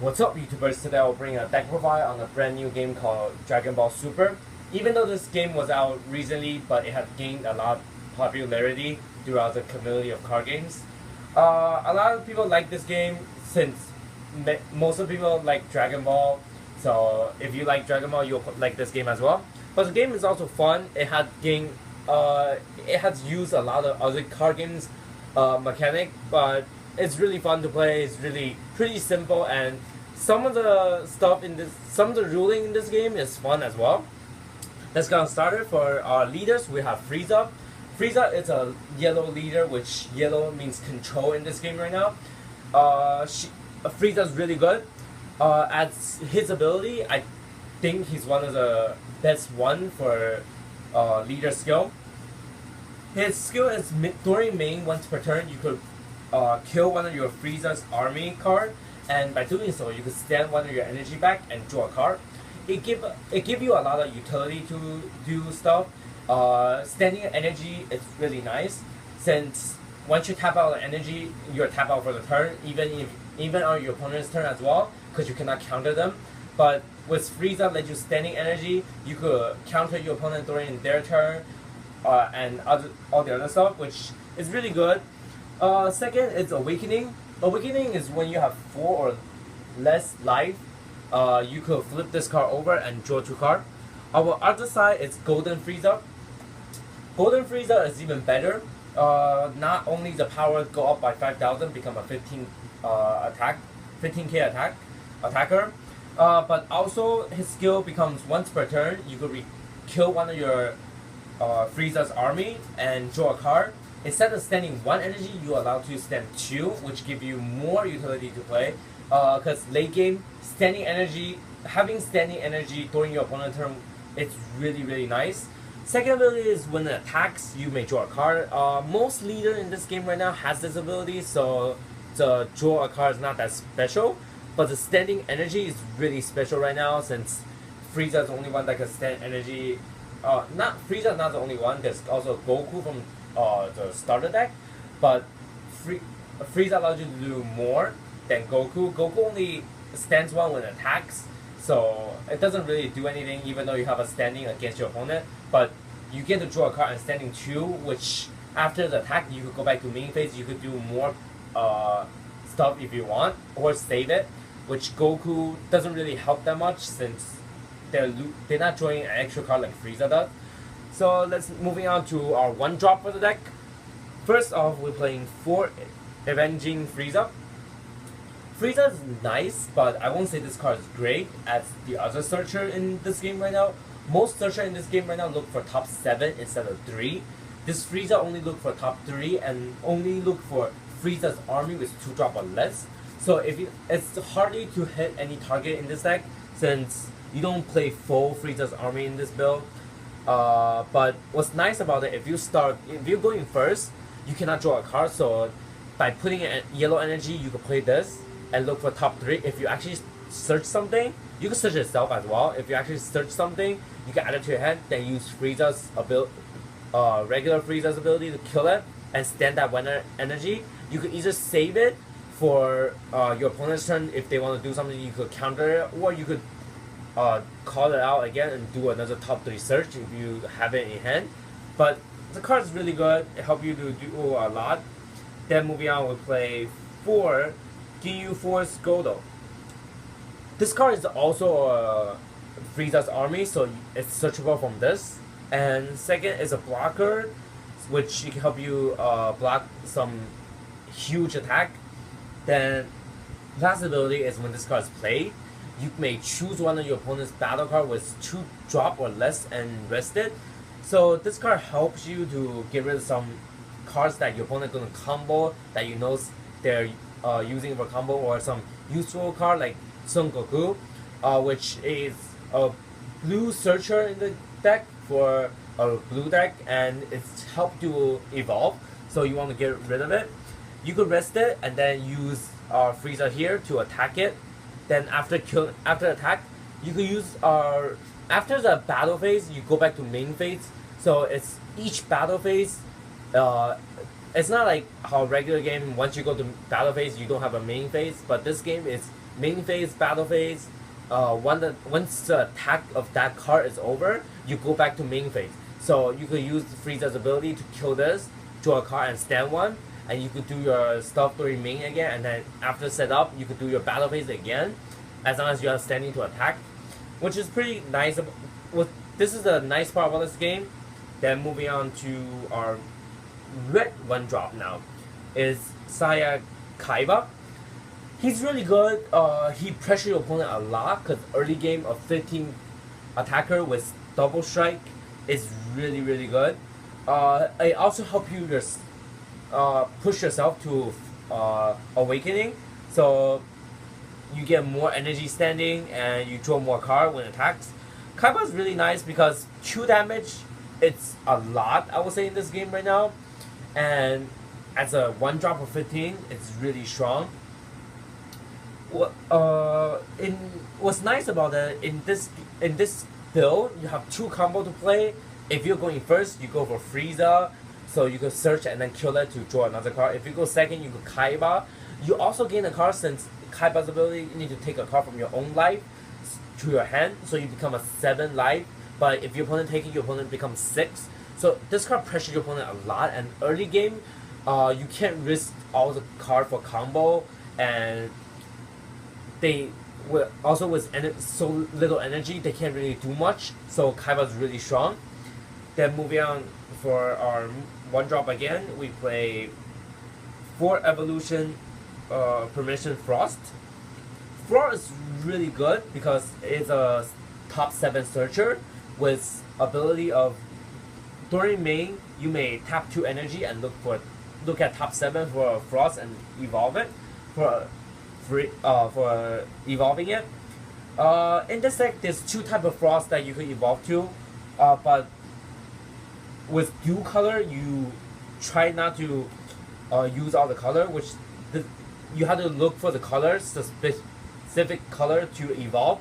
What's up, YouTubers? Today I'll bring a deck profile on a brand new game called Dragon Ball Super. Even though this game was out recently, but it had gained a lot of popularity throughout the community of card games. A lot of people like this game since most of the people like Dragon Ball. So if you like Dragon Ball, you'll like this game as well. But the game is also fun. It has used a lot of other card games mechanic, but it's really fun to play. It's really pretty simple, and some of the ruling in this game is fun as well. Let's get started. For our leaders, we have Frieza. Frieza is a yellow leader, which yellow means control in this game right now. Frieza is really good. As his ability, I think he's one of the best one for leader skill. His skill is during main once per turn, you could kill one of your Frieza's army card, and by doing so, you could stand one of your energy back and draw a card. It give you a lot of utility to do stuff. Standing energy is really nice, since once you tap out the energy, you're tap out for the turn, even on your opponent's turn as well, because you cannot counter them. But with Frieza, let you standing energy, you could counter your opponent during their turn, and all the other stuff, which is really good. Second is Awakening. Awakening is when you have 4 or less life. You could flip this card over and draw 2 cards. Our other side is Golden Frieza. Golden Frieza is even better. Not only the power go up by 5,000, become a 15k attacker, but also his skill becomes once per turn. You could kill one of your Frieza's army and draw a card. Instead of standing 1 energy, you are allowed to stand 2, which give you more utility to play. Because late game, having standing energy during your opponent's turn, it's really nice. Second ability is when it attacks, you may draw a card. Most leader in this game right now has this ability, so the draw a card is not that special. But the standing energy is really special right now, since Frieza is the only one that can stand energy. Frieza is not the only one. There's also Goku from the starter deck, but Frieza allows you to do more than Goku. Goku only stands 1 when it attacks, so it doesn't really do anything even though you have a standing against your opponent. But you get to draw a card and standing 2, which after the attack you could go back to main phase. You could do more stuff if you want, or save it, which Goku doesn't really help that much since they're not drawing an extra card like Frieza does. So let's moving on to our 1-drop for the deck. First off, we're playing 4 Avenging Frieza. Frieza is nice, but I won't say this card is great as the other searcher in this game right now. Most searcher in this game right now look for top 7 instead of 3. This Frieza only look for top 3 and only look for Frieza's army with 2-drop or less. So it's hardly to hit any target in this deck, since you don't play full Frieza's army in this build. But what's nice about it, if you're going first, you cannot draw a card. So by putting in yellow energy, you can play this and look for top 3. If you actually search something, you can search yourself as well. If you actually search something, you can add it to your hand, then use Frieza's regular Frieza's ability to kill it and stand that 1 energy. You could either save it for your opponent's turn. If they want to do something, you could counter it, or you could call it out again and do another top 3 search if you have it in your hand. But the card is really good. It helps you to do a lot. Then moving on, we'll play 4 Ginyu Force Godo. This card is also Frieza's army, so it's searchable from this. And second is a blocker, which can help you block some huge attack. Then last ability is when this card is played, you may choose one of your opponent's battle card with 2-drop or less and rest it. So this card helps you to get rid of some cards that your opponent gonna combo that you know they're using for combo, or some useful card like Son Goku, which is a blue searcher in the deck for a blue deck, and it's helped to evolve. So you want to get rid of it. You could rest it and then use Frieza here to attack it. Then after attack, you could use after the battle phase, you go back to main phase. So it's each battle phase it's not like how regular game, once you go to battle phase you don't have a main phase, but this game is main phase, battle phase. Once the attack of that card is over, you go back to main phase. So you could use Frieza's ability to kill this, draw a card and stand one, and you could do your stuff during main again, and then after setup you could do your battle phase again, as long as you are standing to attack, which is pretty nice. This is the nice part about this game. Then moving on to our red one drop now, is Saya Kaiba. He's really good. He pressures your opponent a lot because early game of 15 attacker with double strike is really good. It also helps you just push yourself to awakening, so you get more energy standing and you draw more card when it attacks. Kaiba is really nice because 2 damage, it's a lot I would say in this game right now, and as a 1 drop of 15, it's really strong. What's nice about it in this build, you have 2 combo to play. If you're going first, you go for Frieza, so you can search and then kill it to draw another card. If you go second, you go Kaiba. You also gain a card since Kaiba's ability, you need to take a card from your own life to your hand, so you become a 7 life. But if your opponent takes it, your opponent becomes 6. So this card pressures your opponent a lot, and early game, you can't risk all the card for combo, and they also with so little energy, they can't really do much. So Kaiba's really strong. Then moving on for our 1 drop again, we play 4 evolution permission Frost. Frost is really good because it's a top 7 searcher with ability of during main you may tap 2 energy and look at top 7 for Frost and evolve it for evolving it. In this deck, there's 2 type of Frost that you could evolve to, but with dual color, you try not to use all the color, you have to look for the colors, the specific color to evolve.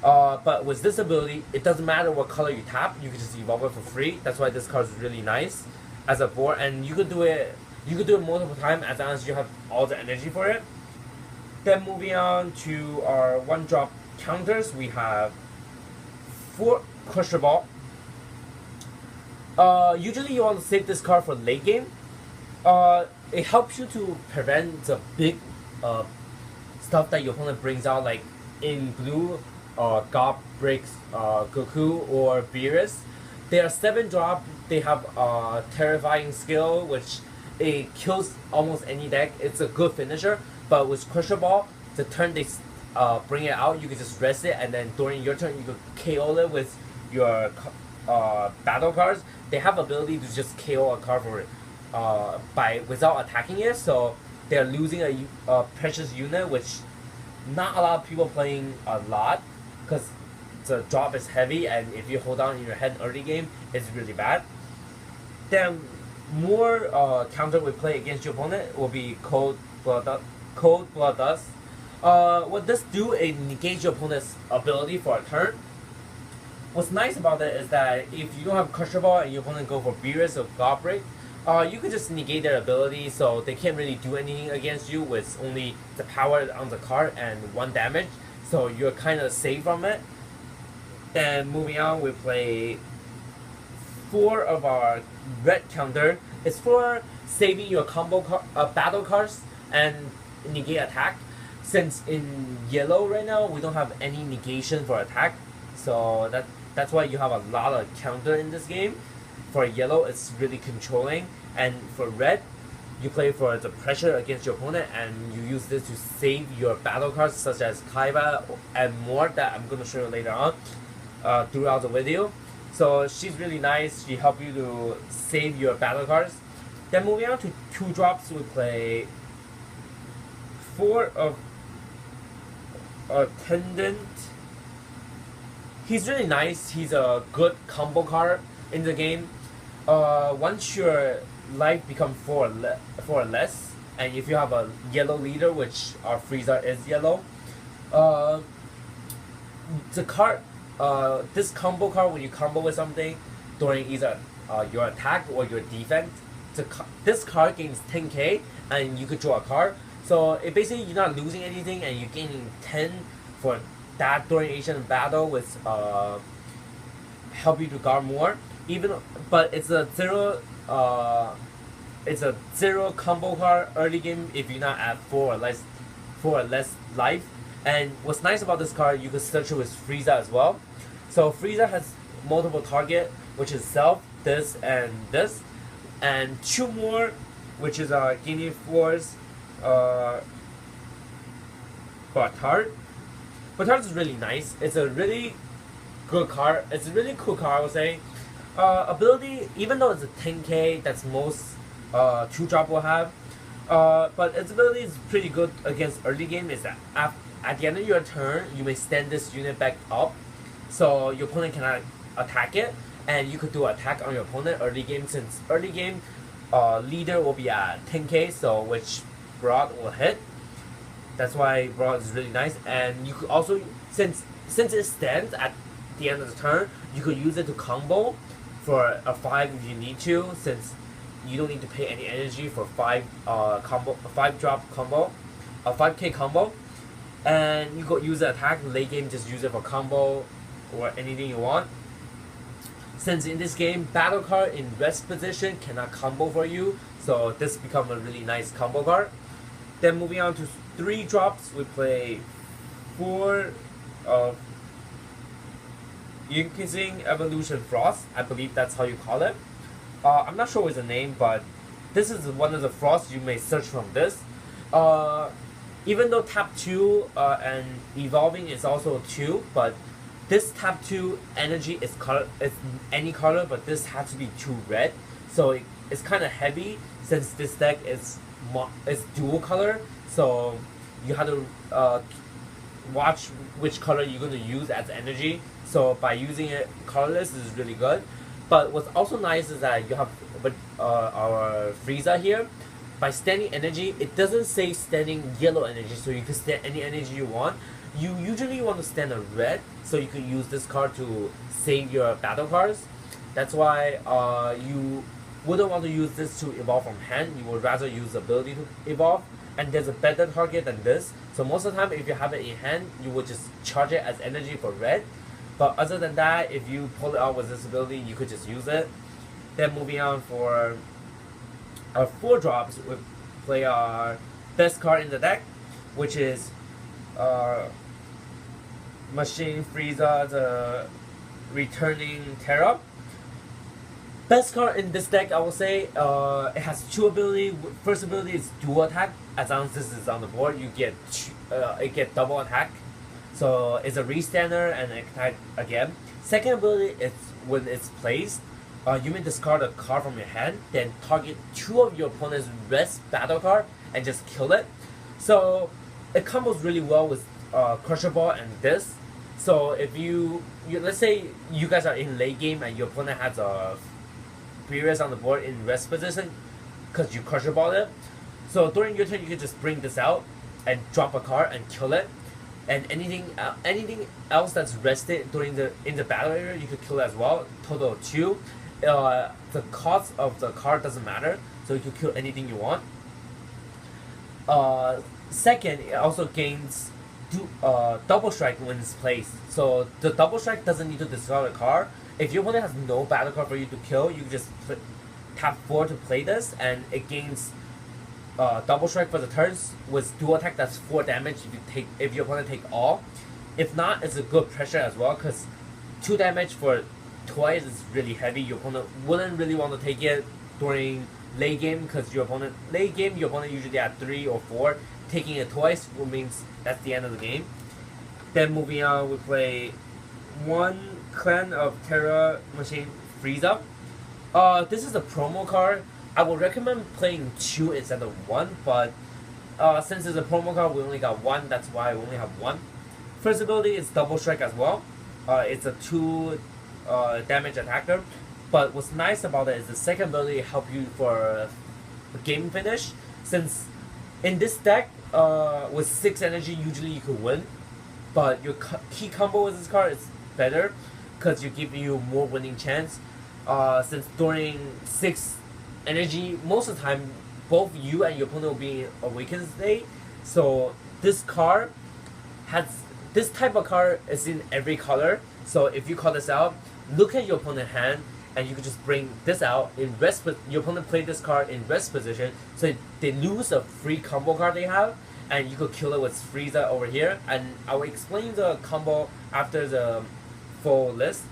But with this ability, it doesn't matter what color you tap, you can just evolve it for free. That's why this card is really nice as a board, and you could do it multiple times as long as you have all the energy for it. Then moving on to our 1 drop counters, we have 4 Crusher Ball. Usually you want to save this card for late game. It helps you to prevent the big stuff that your opponent brings out, like in blue, God breaks Goku or Beerus. They are 7 drop. They have terrifying skill, which it kills almost any deck. It's a good finisher. But with Crusher Ball, the turn they bring it out, you can just rest it, and then during your turn you can KO it with your battle cards. They have ability to just KO a card for without attacking it, so they're losing a precious unit, which not a lot of people playing a lot because the drop is heavy, and if you hold down in your head early game, it's really bad. Then more counter we play against your opponent will be Cold Blood Dust. What this do, it negates your opponent's ability for a turn. What's nice about it is that if you don't have Crusher Ball and your opponent go for Beerus or God Break, you could just negate their ability, so they can't really do anything against you with only the power on the card and 1 damage. So you're kind of safe from it. Then moving on, we play 4 of our red counter. It's for saving your combo battle cards and negate attack. Since in yellow right now we don't have any negation for attack, so that's why you have a lot of counter in this game. For yellow, it's really controlling, and for red, you play for the pressure against your opponent, and you use this to save your battle cards such as Kaiba and more that I'm gonna show you later on throughout the video. So she's really nice. She helps you to save your battle cards. Then moving on to 2 drops, we play 4 of Attendant. He's really nice. He's a good combo card in the game. Once your life becomes 4 or less, and if you have a yellow leader, which our Frieza is yellow, the card, this combo card, when you combo with something during either your attack or your defense this card gains 10k and you could draw a card. So it basically you're not losing anything and you're gaining 10 for that during Asian battle, with help you to guard more. But it's a zero combo card early game if you're not at 4 or less life. And what's nice about this card, you can search it with Frieza as well. So Frieza has multiple target, which is self, this, and 2 more, which is Guinea Force, Batard. Batard is really nice. It's a really good card. It's a really cool card, I would say. Ability, even though it's a 10k, that's most 2-drop will have. But its ability is pretty good against early game. Is that at the end of your turn, you may stand this unit back up, so your opponent cannot attack it, and you could do attack on your opponent early game. Since early game, leader will be at 10k, so which Broad will hit. That's why Broad is really nice. And you could also, since it stands at the end of the turn, you could use it to combo for a 5 if you need to, since you don't need to pay any energy for 5-drop combo, a 5k combo. And you could use the attack late game, just use it for combo or anything you want. Since in this game, battle card in rest position cannot combo for you, so this becomes a really nice combo card. Then moving on to 3 drops, we play 4 of Increasing Evolution Frost. I believe that's how you call it. I'm not sure what's the name, but this is one of the frosts you may search from this. Even though tap 2 and evolving is also 2, but this tap 2 energy is any color, but this has to be 2 red. So it's kind of heavy since this deck is dual color. So you have to watch which color you're going to use as energy. So by using it colorless is really good. But what's also nice is that you have our Frieza here. By standing energy, it doesn't say standing yellow energy, so you can stand any energy you want. You usually want to stand a red, so you can use this card to save your battle cards. That's why you wouldn't want to use this to evolve from hand. You would rather use the ability to evolve. And there's a better target than this. So most of the time, if you have it in hand, you would just charge it as energy for red. But other than that, if you pull it out with this ability, you could just use it. Then moving on for our 4 drops, we play our best card in the deck, which is Machine Frieza, the Returning Terra. Best card in this deck, I will say, it has 2 ability. First ability is dual attack. As long as this is on the board, you get it get double attack. So it's a restander and attack again. Second ability is when it's placed, you may discard a card from your hand, then target 2 of your opponent's rest battle card and just kill it. So it combos really well with Crusher Ball and this. So if you let's say you guys are in late game and your opponent has a Frieza on the board in rest position because you Crusher Ball it. So during your turn, you can just bring this out and drop a card and kill it. And anything else that's rested in the battle area, you could kill as well. Total of 2. The cost of the card doesn't matter, so you can kill anything you want. Second, it also gains double strike when it's placed. So the double strike doesn't need to discard a card. If your opponent has no battle card for you to kill, you can just tap 4 to play this, and it gains double strike for the turns with dual attack. That's 4 damage if your opponent take all. If not, it's a good pressure as well, because 2 damage for twice is really heavy. Your opponent wouldn't really want to take it during late game, because your opponent usually at 3 or 4. Taking it twice means that's the end of the game. Then moving on, we play 1 Clan of Terra Machine Frieza. This is a promo card. I would recommend playing 2 instead of 1, but since it's a promo card, we only got 1. That's why I only have 1. First ability is double strike as well. It's a 2 damage attacker. But what's nice about it is the second ability help you for game finish. Since in this deck, with 6 energy, usually you could win. But your key combo with this card is better, because you give you more winning chance. Since during 6 energy. Most of the time, both you and your opponent will be in awakened state. So this card has this type of card is in every color. So if you call this out, look at your opponent's hand, and you can just bring this out in rest. Your opponent played this card in rest position, so they lose a free combo card they have, and you could kill it with Frieza over here. And I will explain the combo after the full list.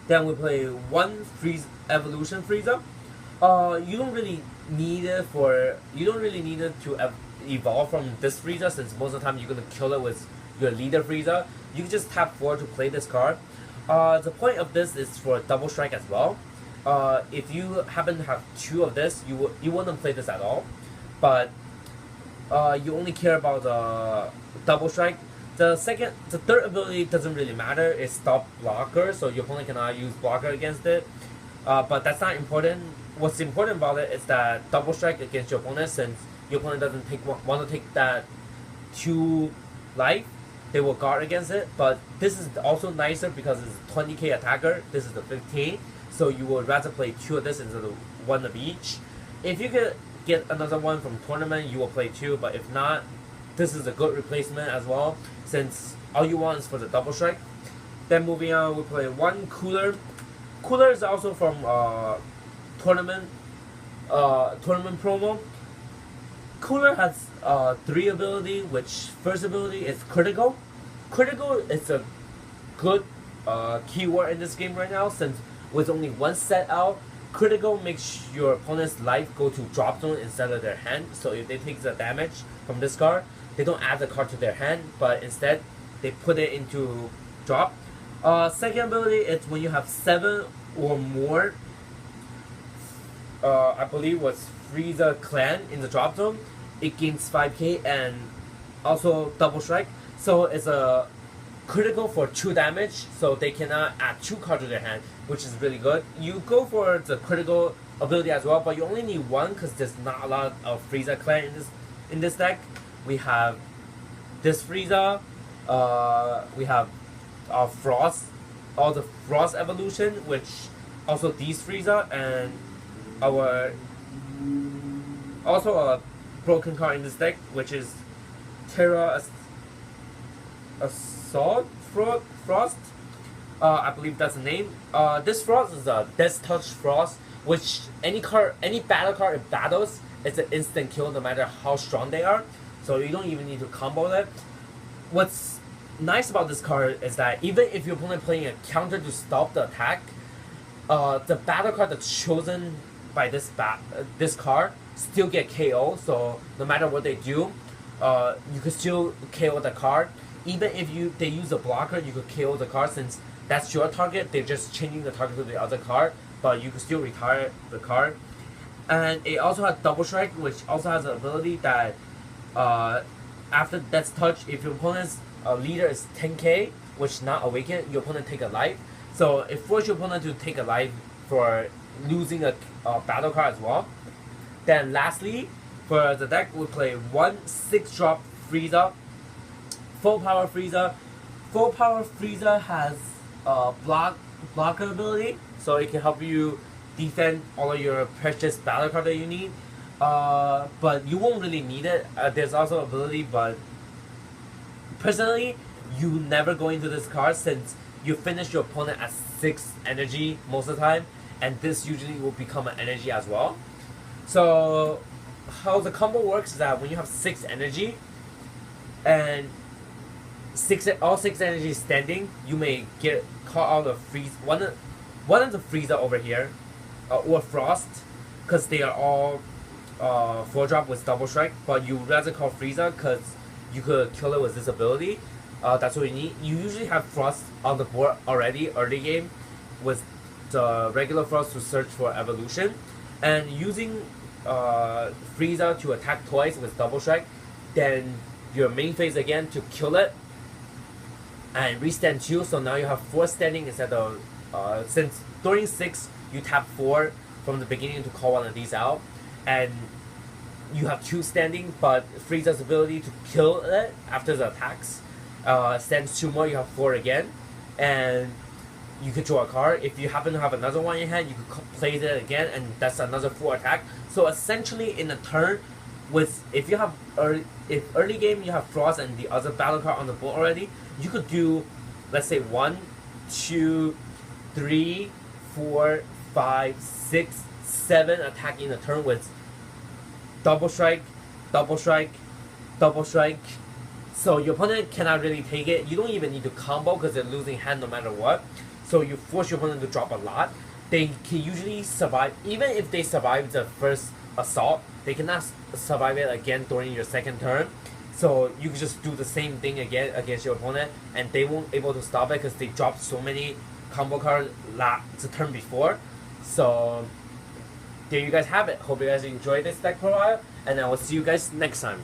Then we play one evolution Frieza. You don't really need it to evolve from this Frieza, since most of the time you're gonna kill it with your leader Frieza. You can just tap 4 to play this card. The point of this is for double strike as well. If you happen to have 2 of this, you wouldn't play this at all. But you only care about the double strike. The third ability doesn't really matter. It's stop blocker, so your opponent cannot use blocker against it. But that's not important. What's important about it is that double strike against your opponent, since your opponent doesn't want to take that 2 life, they will guard against it. But this is also nicer because it's 20k attacker. This is the 15, so you would rather play 2 of this instead of 1 of each. If you could get another one from tournament, you will play 2. But if not, this is a good replacement as well, since all you want is for the double strike. Then moving on, we play one Cooler. Cooler is also from tournament promo. Cooler has 3 ability, which first ability is critical. Critical is a good keyword in this game right now, since with only 1 set out, critical makes your opponent's life go to drop zone instead of their hand. So if they take the damage from this card, they don't add the card to their hand, but instead they put it into drop. Second ability is when you have 7 or more, I believe was Frieza Clan in the drop zone. It gains 5k and also double strike. So it's a critical for 2 damage, so they cannot add 2 cards to their hand, which is really good. You go for the critical ability as well, but you only need 1 because there's not a lot of Frieza Clan in this deck. We have this Frieza, we have Frost, all the Frost evolution, which also these Frieza, and our also a broken card in this deck, which is Terra Assault Frost. I believe that's the name. This Frost is a Death Touch Frost, which any battle card in battles, it's an instant kill no matter how strong they are. So you don't even need to combo it. What's nice about this card is that even if your opponent playing a counter to stop the attack, the battle card that's chosen by this card still get KO. So no matter what they do, you could still KO the card. Even if they use a blocker, you could KO the card, since that's your target. They're just changing the target to the other card, but you can still retire the card. And it also has double strike, which also has an ability that after Death's Touch, if your opponent's leader is 10k, which not awakened, your opponent take a life. So it forces your opponent to take a life for losing a battle card as well. Then lastly, for the deck, we play one 6-drop Frieza. Full power Frieza. Full power Frieza has blocker ability, so it can help you defend all of your precious battle card that you need. But you won't really need it. There's also ability, but personally, you never go into this card since you finish your opponent at 6 energy most of the time, and this usually will become an energy as well. So how the combo works is that when you have 6 energy and all 6 energy standing, you may call out a one of the Frieza over here, or Frost, because they are all 4-drop with double strike. But you rather call Frieza because you could kill it with this ability. That's what you need. You usually have Frost on the board already early game with the regular Frost to search for evolution, and using Frieza to attack twice with double strike, then your main phase again to kill it and restand 2. So now you have 4 standing instead of since during 6 you tap 4 from the beginning to call one of these out, and you have 2 standing, but Frieza's ability to kill it after the attacks stands 2 more. You have 4 again, and you could draw a card. If you happen to have another one in your hand, you could place it again, and that's another full attack. So essentially, in a turn, if you have early game you have Frost and the other battle card on the board already, you could do, let's say 1, 2, 3, 4, 5, 6, 7 attack in a turn with double strike, double strike, double strike. So your opponent cannot really take it. You don't even need to combo because they're losing hand no matter what. So you force your opponent to drop a lot. They can usually survive, even if they survive the first assault, they cannot survive it again during your second turn. So you can just do the same thing again against your opponent, and they won't able to stop it because they dropped so many combo cards the turn before. So there you guys have it. Hope you guys enjoyed this deck profile, and I will see you guys next time.